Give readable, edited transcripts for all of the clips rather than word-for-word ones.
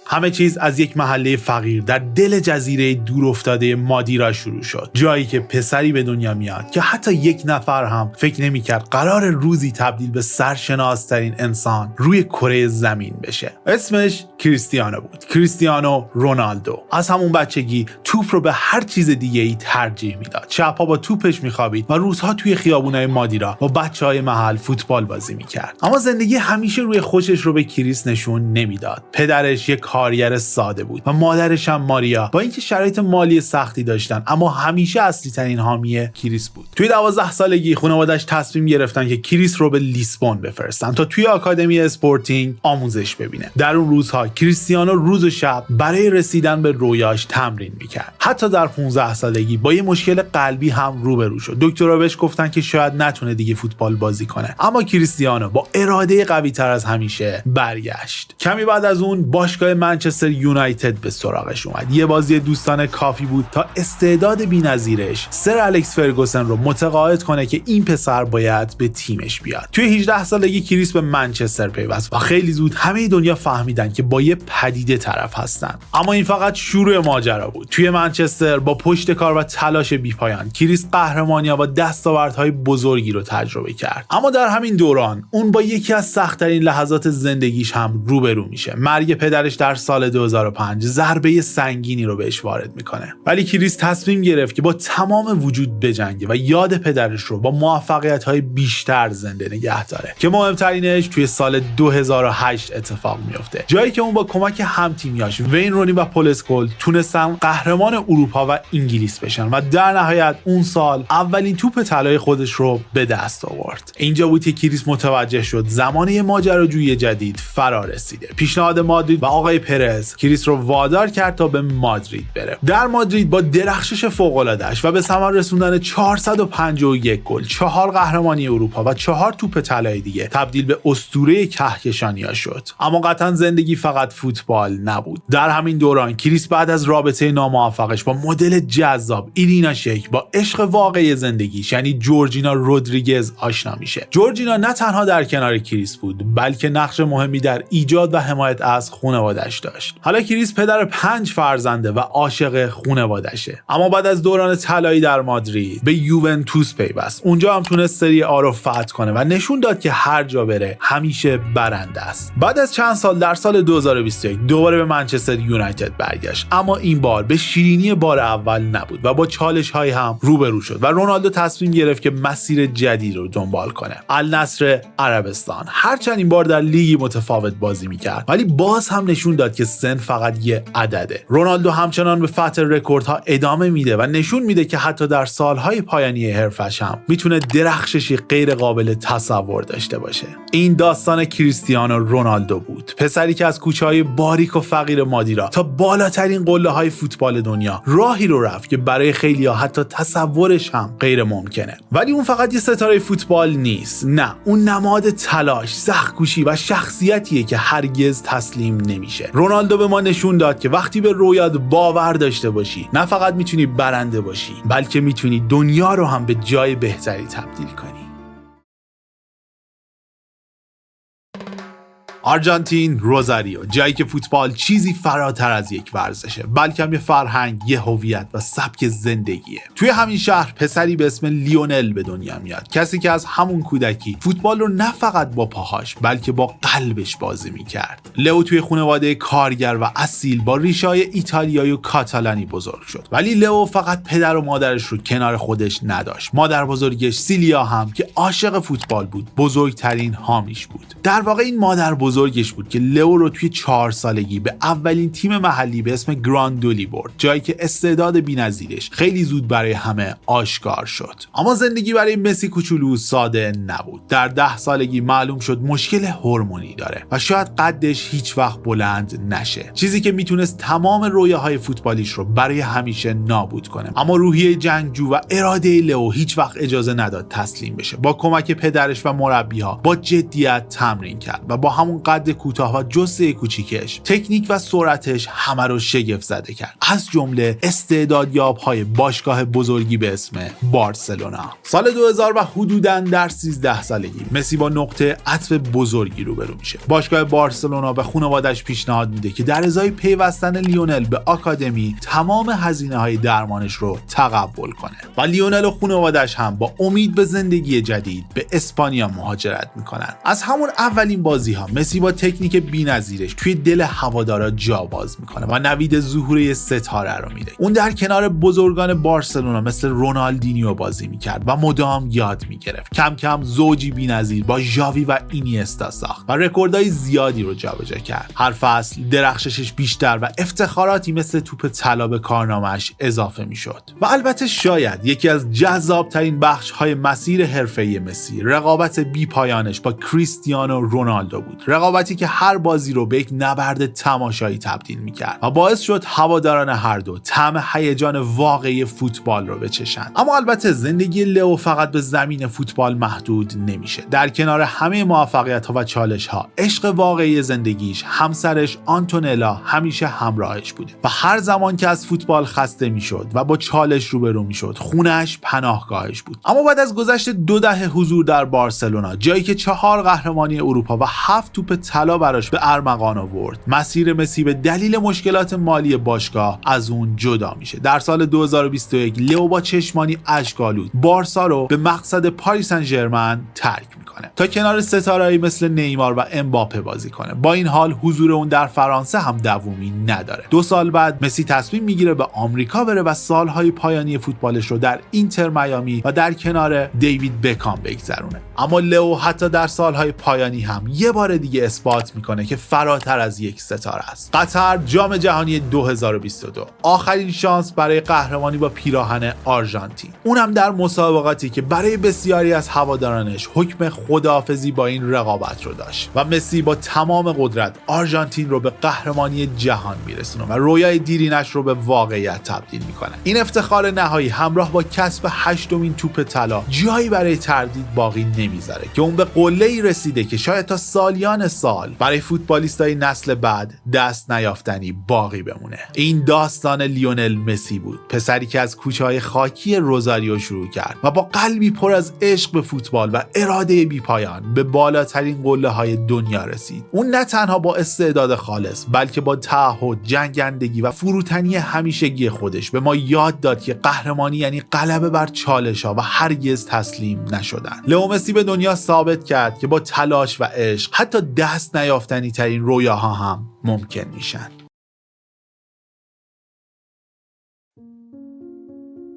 همه چیز از یک محله فقیر در دل جزیره دورافتاده مادیرا شروع شد، جایی که پسری به دنیا میاد که حتی یک نفر هم فکر نمی‌کرد قرار روزی تبدیل به سرشناس‌ترین انسان روی کره زمین بشه. اسمش کریستیانو بود، کریستیانو رونالدو. از همون بچگی توپ رو به هر چیز دیگه‌ای ترجیح میداد. شب‌ها با توپش می‌خوابید و روزها توی خیابونای مادیرا با بچه‌های محل فوتبال بازی می‌کرد. اما زندگی همیشه روی خوشش رو به کریس نشون نمیداد. پدرش یک کارگر ساده بود و مادرش هم ماریا، با اینکه شرایط مالی سختی داشتن اما همیشه اصلی ترین حامی کریس بود. توی 12 سالگی خانواده‌اش تصمیم گرفتن که کریس رو به لیسبون بفرستن تا توی آکادمی اسپورتینگ آموزش ببینه. در اون روزها کریستیانو روز و شب برای رسیدن به رویاش تمرین میکرد. حتی در 15 سالگی با یه مشکل قلبی هم روبرو شد. دکترها بهش گفتن که شاید نتونه دیگه فوتبال بازی کنه، اما کریستیانو با اراده قوی‌تر از همیشه برگشت. کمی بعد از اون باشگاه منچستر یونایتد به سراغش اومد. یه بازی دوستانه کافی بود تا استعداد بی‌نظیرش سر الکس فرگوسن رو متقاعد کنه که این پسر باید به تیمش بیاد. توی 18 سالگی کریس به منچستر پیوست و خیلی زود همه دنیا فهمیدن که با یه پدیده طرف هستن. اما این فقط شروع ماجرا بود. توی منچستر با پشت کار و تلاش بی‌پایان کریس قهرمانی‌ها و دستاوردهای بزرگی رو تجربه کرد. اما در همین دوران اون با یکی از سخت‌ترین لحظات زندگیش هم روبرو میشه. مرگ پدرش در سال 2005 ضربه سنگینی رو بهش وارد میکنه. ولی کریس تصمیم گرفت که با تمام وجود بجنگه و یاد پدرش رو با موفقیت‌های بیشتر زنده نگه داره که مهمترینش توی سال 2008 اتفاق میفته، جایی که اون با کمک هم‌تیمیاش وین رونی و پل اسکول تونستن قهرمان اروپا و انگلیس بشن و در نهایت اون سال اولین توپ طلای خودش رو به دست آورد. اینجا بود که کریس متوجه شد زمانه ماجراجویی جدید فرا رسیده. پیشنهاد مادرید و آقای پرز کریس رو وادار کرد تا به مادرید بره. در مادرید با درخشش فوق‌العاده‌اش و به ثمر رسوندن 451 گل، 4 قهرمانی اروپا و 4 توپ طلای دیگه تبدیل به اسطوره کهکشانی‌ها شد. اما قطعاً زندگی فقط فوتبال نبود. در همین دوران کریس بعد از رابطه ناموفقش با مدل جذاب ایرینا شیک با عشق واقعی زندگیش یعنی جورجینا رودریگز آشنا میشه. جورجینا نه تنها در کنار کریس بود بلکه نقش مهمی در ایجاد و حمایت از خانواده‌اش داشت. حالا کریس پدر 5 فرزنده و عاشق خانواده‌شه. اما بعد از دوران طلایی در مادرید به یوونتوس پیوست. اونجا هم تونست سری آ رو فتح کنه و نشون داد که هر جا بره همیشه برنده است. بعد از چند سال در سال 2021 دوباره به منچستر یونایتد برگشت، اما این بار به شیرینی بار اول نبود و با چالش‌های هم روبرو شد و رونالدو تصمیم گرفت که مسیر جدید رو دنبال کنه. النصر عربستان. هرچند این بار در لیگی متفاوت بازی می‌کرد ولی باز هم نشون داد که سن فقط یه عدده. رونالدو همچنان به فتح رکوردها ادامه میده و نشون میده که حتی در سالهای پایانی حرفش هم میتونه درخششی غیر قابل تصور داشته باشه. این داستان کریستیانو رونالدو بود، پسری که از کوچه‌های باریک و فقیر مادیرا تا بالاترین قله‌های فوتبال دنیا راهی رو رفت که برای خیلی‌ها حتی تصورش هم غیر ممکنه. ولی اون فقط یه ستاره فوتبال نیست، نه، اون نماد تلاش، سخت‌کوشی و شخصیتیه که هرگز تسلیم نمیشه. رونالدو به ما نشون داد که وقتی به رویات باور داشته باشی نه فقط میتونی برنده باشی بلکه میتونی دنیا رو هم به جای بهتری تبدیل کنی. آرژانتین، روزاریو، جایی که فوتبال چیزی فراتر از یک ورزشه بلکه هم یه فرهنگ، یه هویت و سبک زندگیه. توی همین شهر پسری به اسم لیونل به دنیا میاد، کسی که از همون کودکی فوتبال رو نه فقط با پاهاش بلکه با قلبش بازی میکرد. لئو توی خانواده کارگر و اصیل با ریشه‌های ایتالیایی و کاتالانی بزرگ شد، ولی لئو فقط پدر و مادرش رو کنار خودش نداشت. مادر بزرگش سیلیا هم که عاشق فوتبال بود بزرگترین حامیش بود. در واقع این مادر بزرگش بود که لئو رو توی 4 سالگی به اولین تیم محلی به اسم گراندولی برد، جایی که استعداد بی‌نظیرش خیلی زود برای همه آشکار شد. اما زندگی برای مسی کوچولو ساده نبود. در 10 سالگی معلوم شد مشکل هورمونی داره و شاید قدش هیچ وقت بلند نشه، چیزی که میتونست تمام رویاهای فوتبالیش رو برای همیشه نابود کنه. اما روحیه جنگجو و اراده لئو هیچ وقت اجازه نداد تسلیم بشه. با کمک پدرش و مربی‌ها با جدیت تمرین کرد و با همون اون قد کوتاه و جثه کوچیکش، تکنیک و سرعتش همه رو شگفت زده کرد، از جمله استعدادیاب‌های باشگاه بزرگی به اسم بارسلونا. سال 2000 و حدوداً در 13 سالگی مسی با نقطه عطف بزرگی روبرو میشه. باشگاه بارسلونا به خانواده‌اش پیشنهاد میده که در ازای پیوستن لیونل به آکادمی تمام هزینه‌های درمانش رو تقبل کنه و لیونل و خانواده‌اش هم با امید به زندگی جدید به اسپانیا مهاجرت میکنن. از همون اولین بازی‌ها مسی با تکنیک بی‌نظیرش توی دل هوادارا جا باز میکنه و نوید ظهور ستاره رو میده. اون در کنار بزرگان بارسلونا مثل رونالدینیو بازی میکرد و مدام یاد میگرفت. کم کم زوجی بی‌نظیر با ژاوی و اینیستا ساخت و رکوردهای زیادی رو جابجا کرد. هر فصل درخششش بیشتر و افتخاراتی مثل توپ طلا به کارنامه‌اش اضافه میشد. و البته شاید یکی از جذاب‌ترین بخش‌های مسیر حرفه‌ای مسی رقابت بی‌پایانش با کریستیانو رونالدو بود. رقابتی که هر بازی رو به یک نبرد تماشایی تبدیل میکرد و باعث شد هواداران هر دو طعم هیجان واقعی فوتبال رو بچشند. اما البته زندگی لئو فقط به زمین فوتبال محدود نمیشه. در کنار همه موفقیت‌ها و چالش‌ها، عشق واقعی زندگیش، همسرش آنتونلا همیشه همراهش بوده و هر زمان که از فوتبال خسته میشد و با چالش روبرو میشد، خونه‌اش پناهگاهش بود. اما بعد از گذشت 2 دهه حضور در بارسلونا، جایی که 4 قهرمانی اروپا و 7 توپ طلا براش به ارمغان آورد، مسیر مسی به دلیل مشکلات مالی باشگاه از اون جدا میشه. در سال 2021 لئو با چشمانی اشک‌آلود بارسا رو به مقصد پاریس سن ژرمن ترک میکنه تا کنار ستاره‌ای مثل نیمار و امباپه بازی کنه. با این حال حضور اون در فرانسه هم دوومی نداره. 2 سال بعد مسی تصمیم میگیره به آمریکا بره و سالهای پایانی فوتبالش رو در اینتر میامی و در کنار دیوید بکام بگذرونه. اما لئو حتی در سالهای پایانی هم یه بار دیگه اثبات میکنه که فراتر از یک ستاره است. قطر، جام جهانی 2022، آخرین شانس برای قهرمانی با پیراهن آرژانتین، اونم در مسابقاتی که برای بسیاری از هوادارانش حکم خداحافظی با این رقابت رو داشت و مسی با تمام قدرت آرژانتین رو به قهرمانی جهان میرسونه و رویای دیرینش رو به واقعیت تبدیل میکنه. این افتخار نهایی همراه با کسب 8مین توپ طلا جایی برای تردید باقی نمیذاره که اون به قله‌ای رسیده که شاید تا سالیان سال برای فوتبالیستای نسل بعد دست نیافتنی باقی بمونه. این داستان لیونل مسی بود، پسری که از کوچه‌های خاکی روزاریو شروع کرد و با قلبی پر از عشق به فوتبال و اراده بی‌پایان به بالاترین قله‌های دنیا رسید. اون نه تنها با استعداد خالص، بلکه با تعهد، جنگندگی و فروتنی همیشگی خودش به ما یاد داد که قهرمانی یعنی غلبه بر چالش‌ها و هرگز تسلیم نشدن. لئو مسی به دنیا ثابت کرد که با تلاش و عشق حتی دست نیافتنی ترین رویاها هم ممکن میشن.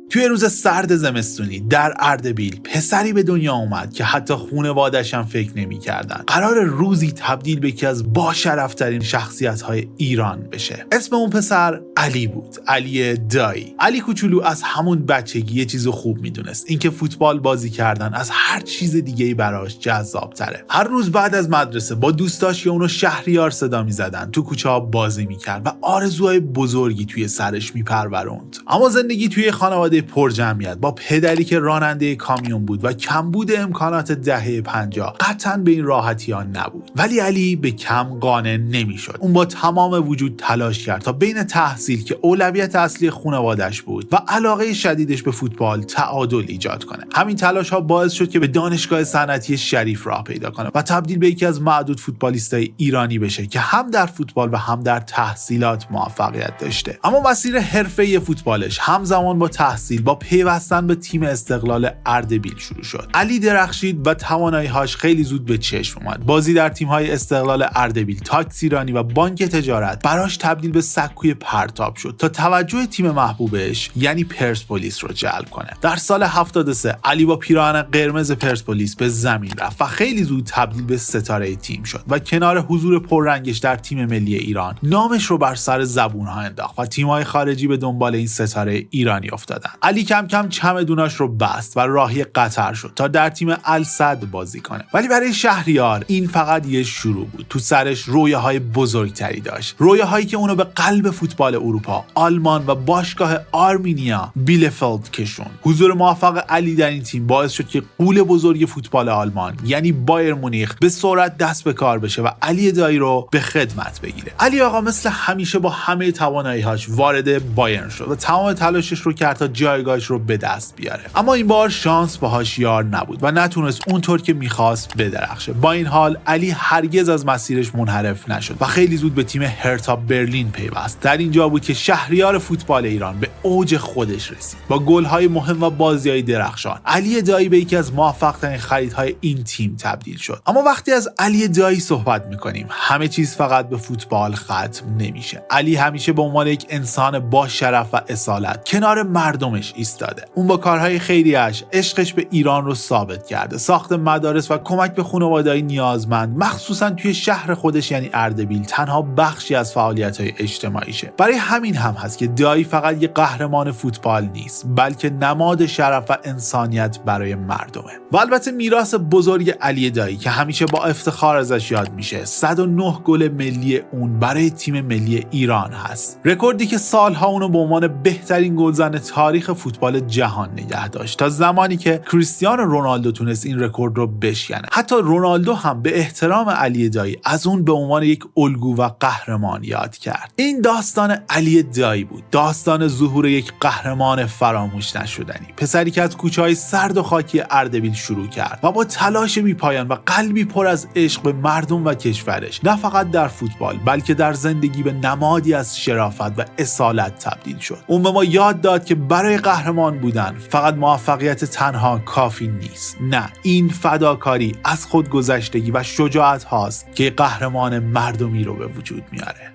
توی روز سرد زمستونی در اردبیل پسری به دنیا اومد که حتی خانواده‌اش هم فکر نمی‌کردن قرار روزی تبدیل به یکی از باشرفت‌ترین شخصیت‌های ایران بشه. اسم اون پسر علی بود، علی دایی. علی کوچولو از همون بچگی یه چیزو خوب میدونست، اینکه فوتبال بازی کردن از هر چیز دیگه‌ای براش جذاب‌تره. هر روز بعد از مدرسه با دوستاش که اونو شهریار صدا می‌زدن، تو کوچه‌ها بازی می‌کرد و آرزوهای بزرگی توی سرش می‌پروروند. اما زندگی توی خانواده پر جمعیت با پدری که راننده کامیون بود و کمبود امکانات دهه 50 قطعاً به این راحتی ها نبود. ولی علی به کم قانع نمیشد. اون با تمام وجود تلاش کرد تا بین تحصیل که اولویت اصلی خانواده‌اش بود و علاقه شدیدش به فوتبال تعادل ایجاد کنه. همین تلاش ها باعث شد که به دانشگاه صنعتی شریف راه پیدا کنه و تبدیل به یکی از معدود فوتبالیستای ایرانی بشه که هم در فوتبال و هم در تحصیلات موفقیت داشته. اما مسیر حرفه‌ای فوتبالش همزمان با تحصیل با پیوستن به تیم استقلال اردبیل شروع شد. علی درخشید و توانایی‌هاش خیلی زود به چشم اومد. بازی در تیم‌های استقلال اردبیل، تاکسیرانی و بانک تجارت براش تبدیل به سکوی پرتاب شد تا توجه تیم محبوبش یعنی پرسپولیس رو جلب کنه. در سال 73 علی با پیراهن قرمز پرسپولیس به زمین رفت و خیلی زود تبدیل به ستاره تیم شد و کنار حضور پررنگش در تیم ملی ایران نامش رو بر سر زبون‌ها انداخت و تیم‌های خارجی به دنبال این ستاره ایرانی افتادن. علی کم کم چمدوناش رو بست و راهی قطر شد تا در تیم السد بازی کنه. ولی برای شهریار این فقط یه شروع بود. تو سرش رویاهای بزرگتری داشت، رویاهایی که اونو به قلب فوتبال اروپا، آلمان و باشگاه آرمینیا بیلفلد کشون. حضور موفق علی در این تیم باعث شد که غول بزرگ فوتبال آلمان یعنی بایر مونیخ به سرعت دست به کار بشه و علی دایی رو به خدمت بگیره. علی آقا مثل همیشه با همه توانایی‌هاش وارد بایرن شد و تمام تلاشش رو کرد تا جایگاهش رو به دست بیاره. اما این بار شانس باهاش یار نبود و نتونست اونطور که می‌خواست بدرخشه. با این حال علی هرگز از مسیرش منحرف نشد و خیلی زود به تیم هرتا برلین پیوست. در اینجا بود که شهریار فوتبال ایران به اوج خودش رسید. با گل‌های مهم و بازی‌های درخشان، علی دایی به یکی از موفق‌ترین خریدهای این تیم تبدیل شد. اما وقتی از علی دایی صحبت می‌کنیم، همه چیز فقط به فوتبال ختم نمیشه. علی همیشه به عنوان یک انسان با شرف و اصالت کنار مردمش ایستاده. اون با کارهای خیریه‌اش عشقش به ایران رو ثابت کرده. ساخت مدارس و کمک به خانواده‌های نیازمند، مخصوصاً توی شهر خودش یعنی اردبیل، تنها بخشی از فعالیت‌های اجتماعیشه. برای همین هم هست که دایی فقط یک قهرمان فوتبال نیست، بلکه نماد شرف و انسانیت برای مردمه. و البته میراث بزرگ علی دایی که همیشه با افتخار ازش یاد میشه، 109 گل ملی اون برای تیم ملی ایران هست. رکوردی که سالها اونو به عنوان بهترین گلزن تاریخ فوتبال جهان نگه داشت تا زمانی که کریستیانو رونالدو تونست این رکورد رو بشکنه. حتی رونالدو هم به احترام علی دایی از اون به عنوان یک الگو و قهرمان یاد کرد. این داستان علی دایی بود، داستان ظهور یک قهرمان فراموش نشدنی، پسری که از کوچه‌های سرد و خاکی اردبیل شروع کرد و با تلاش بی‌پایان و قلبی پر از عشق به مردم و کشورش، نه فقط در فوتبال بلکه در زندگی به نمادی از شرافت و اصالت تبدیل شد. اون به ما یاد داد که برای قهرمان بودن فقط موفقیت تنها کافی نیست. نه، این فداکاری از خودگذشتگی و شجاعت هاست که قهرمان مردمی رو به وجود میاره.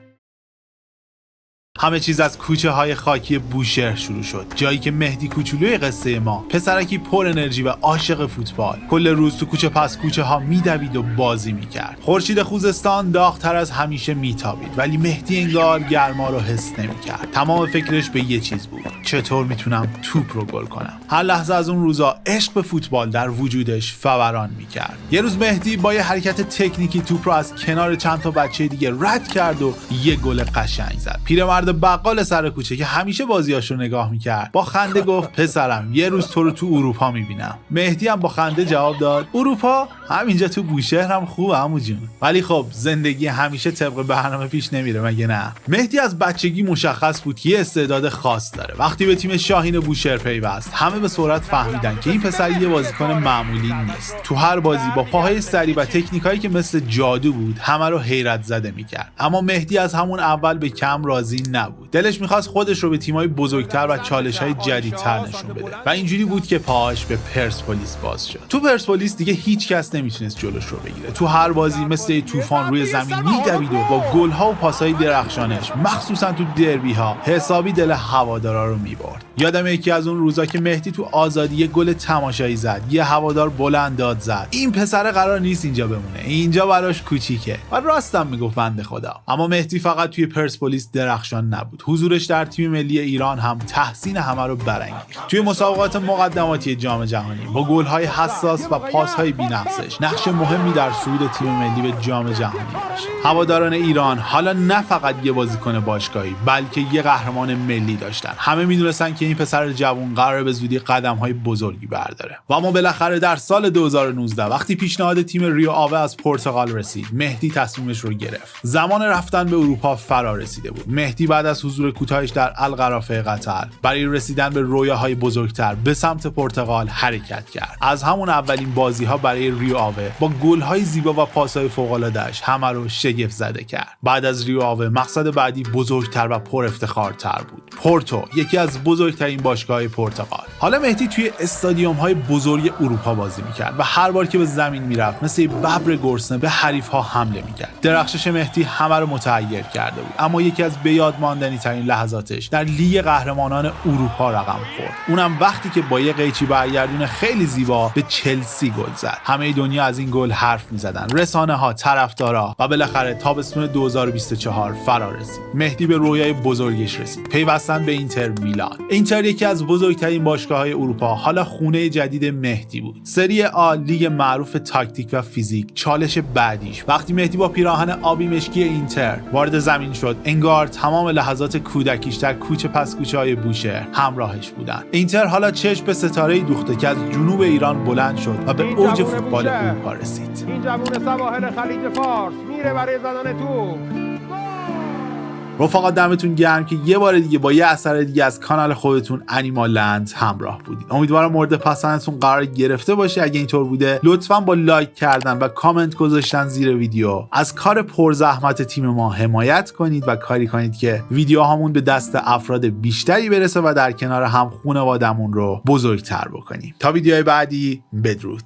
همه چیز از کوچه های خاکی بوشهر شروع شد، جایی که مهدی کوچولوی قصه ما، پسرکی پر انرژی و عاشق فوتبال، کل روز تو کوچه پس کوچه ها میدوید و بازی میکرد. خورشید خوزستان داغ‌تر از همیشه میتابید، ولی مهدی انگار گرما رو حس نمیکرد. تمام فکرش به یه چیز بود: چطور میتونم توپ رو گل کنم. هر لحظه از اون روزا عشق به فوتبال در وجودش فوران میکرد. یه روز مهدی با یه حرکت تکنیکی توپ رو از کنار چند تا بچه دیگه رد کرد و یه گل قشنگ زد. پیرمرد بقال سر کوچه که همیشه بازیاشو نگاه میکرد با خنده گفت: پسرم، یه روز تو رو تو اروپا میبینم. مهدی هم با خنده جواب داد: اروپا؟ همینجا تو بوشهر هم خوبه عمو جون. ولی خب زندگی همیشه طبق برنامه پیش نمیره، مگه نه؟ مهدی از بچگی مشخص بود که یه استعداد خاص داره. وقتی به تیم شاهین بوشهر پیوست، همه به سرعت فهمیدن که این پسر یه بازیکن معمولی نیست. تو هر بازی با پاهای سریع و تکنیکایی که مثل جادو بود، همه رو حیرت زده میکرد. اما مهدی از همون اول به کم راضی نبود. دلش میخواست خودش رو به تیم‌های بزرگتر و چالش‌های جدیدتر نشون بده و اینجوری بود که پاهاش به پرسپولیس باز شد. تو پرسپولیس دیگه هیچ کس نمیتونست جلوش رو بگیره. تو هر بازی مثل طوفان روی زمین میدوید و با گل‌ها و پاس‌های درخشانش، مخصوصا تو دربی‌ها، حسابی دل هوادارا رو میبرد. یادم یکی از اون روزا که مهدی تو آزادی یه گل تماشایی زد، یه هوادار بلند داد زد: این پسر قرار نیست اینجا بمونه، اینجا براش کوچیکه. و راستم میگفت بنده خدا. اما مهدی فقط توی پرسپولیس درخشان نبود. حضورش در تیم ملی ایران هم تحسین همه رو برانگیخت. توی مسابقات مقدماتی جام جهانی با گل‌های حساس و پاس‌های بی‌نقصش نقش مهمی در صعود تیم ملی به جام جهانی داشت. هواداران ایران حالا نه فقط یه بازیکن باشگاهی بلکه یه قهرمان ملی داشتن. همه می‌دونستن که این پسر جوان قراره به زودی قدم‌های بزرگی برداره. و اما بالاخره در سال 2019 وقتی پیشنهاد تیم ریو آوه از پرتغال رسید، مهدی تصمیمش رو گرفت. زمان رفتن به اروپا فرا رسیده بود. مهدی بعد از حضور کوتاهش در القرافه قطر برای رسیدن به رویاهای بزرگتر به سمت پرتغال حرکت کرد. از همون اولین بازی‌ها برای ریو آوه با گل‌های زیبا و پاس‌های فوق‌العاده‌اش همه رو شگفت زده کرد. بعد از ریو آوه مقصد بعدی بزرگتر و پر افتخارتر بود: پورتو، یکی از بزرگترین باشگاه‌های پرتغال. حالا مهدی توی استادیوم‌های بزرگ اروپا بازی می‌کرد و هر بار که به زمین می‌رفت مثل ببر گرسنه به حریف‌ها حمله می‌کرد. درخشش مهدی همه رو متحیر کرده بود، اما یکی از بیاد ماندنی ترین لحظاتش در لیگ قهرمانان اروپا رقم خورد. اونم وقتی که با یه قیچی برگردون خیلی زیبا به چلسی گل زد. همه دنیا از این گل حرف می‌زدن، رسانه‌ها، طرفدارا، و بالاخره تابستون 2024 فرا رسید. مهدی به رویای بزرگش رسید: پیوستن به اینتر میلان. اینتر یکی از بزرگترین باشگاه‌های اروپا حالا خونه جدید مهدی بود. سری آ، لیگ معروف تاکتیک و فیزیک. چالش بعدیش وقتی مهدی با پیراهن آبی مشکی اینتر وارد زمین شد، انگار تمام لحظات کودکیش در کوچه پس کوچه های بوشهر همراهش بودن. اینتر حالا چشم به ستاره‌ای دوخته که از جنوب ایران بلند شد و به اوج فوتبال اروپا رسید. این جوون سواحل خلیج فارس میره برای زدن توپ. رفقا دمتون گرم که یه بار دیگه با یه اثر دیگه از کانال خودتون انیمال لند همراه بودین. امیدوارم مورد پسندتون قرار گرفته باشه. اگه اینطور بوده لطفاً با لایک کردن و کامنت گذاشتن زیر ویدیو از کار پرزحمت تیم ما حمایت کنید و کاری کنید که ویدیوهامون به دست افراد بیشتری برسه و در کنار هم خانواده‌مون رو بزرگتر بکنیم. تا ویدیوهای بعدی، بدرود.